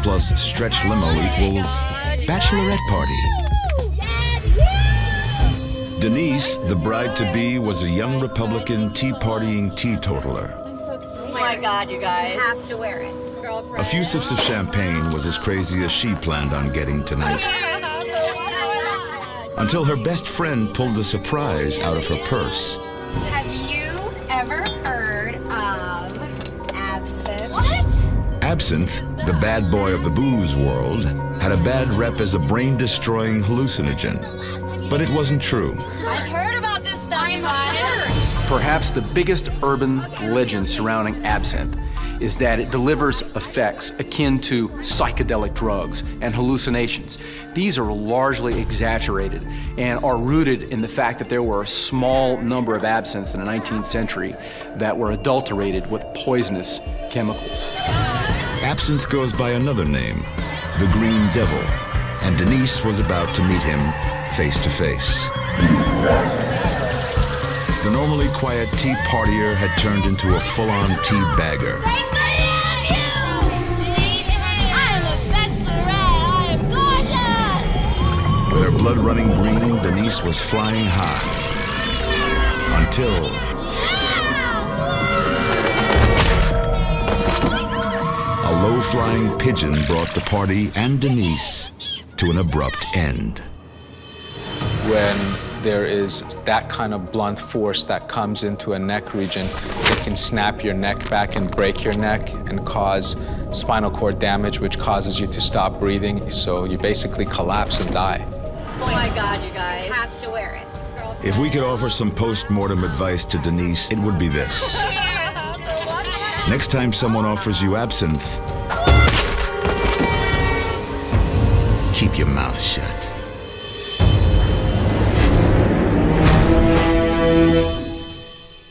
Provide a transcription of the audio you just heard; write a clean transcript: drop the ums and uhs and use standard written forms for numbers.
plus stretch limo equals bachelorette party. Denise, the bride-to-be, was a young Republican tea-partying teetotaler. Oh my God, you guys. You have to wear it. A few sips of champagne was as crazy as she planned on getting tonight. Until her best friend pulled a surprise out of her purse. Have you ever heard of absinthe? What? Absinthe, the bad boy of the booze world, had a bad rep as a brain-destroying hallucinogen. But it wasn't true. I've heard about this stuff, you guys. Perhaps the biggest urban legend surrounding absinthe is that it delivers effects akin to psychedelic drugs and hallucinations. These are largely exaggerated and are rooted in the fact that there were a small number of absinthes in the 19th century that were adulterated with poisonous chemicals. Absinthe goes by another name, the Green Devil, and Denise was about to meet him face to face. The normally quiet tea partier had turned into a full-on tea bagger. With her blood running green, Denise was flying high. Until... a low-flying pigeon brought the party and Denise to an abrupt end. When there is that kind of blunt force that comes into a neck region, it can snap your neck back and break your neck and cause spinal cord damage, which causes you to stop breathing. So you basically collapse and die. Oh my God, you guys. You have to wear it. If we could offer some post-mortem advice to Denise, it would be this. Next time someone offers you absinthe, keep your mouth shut.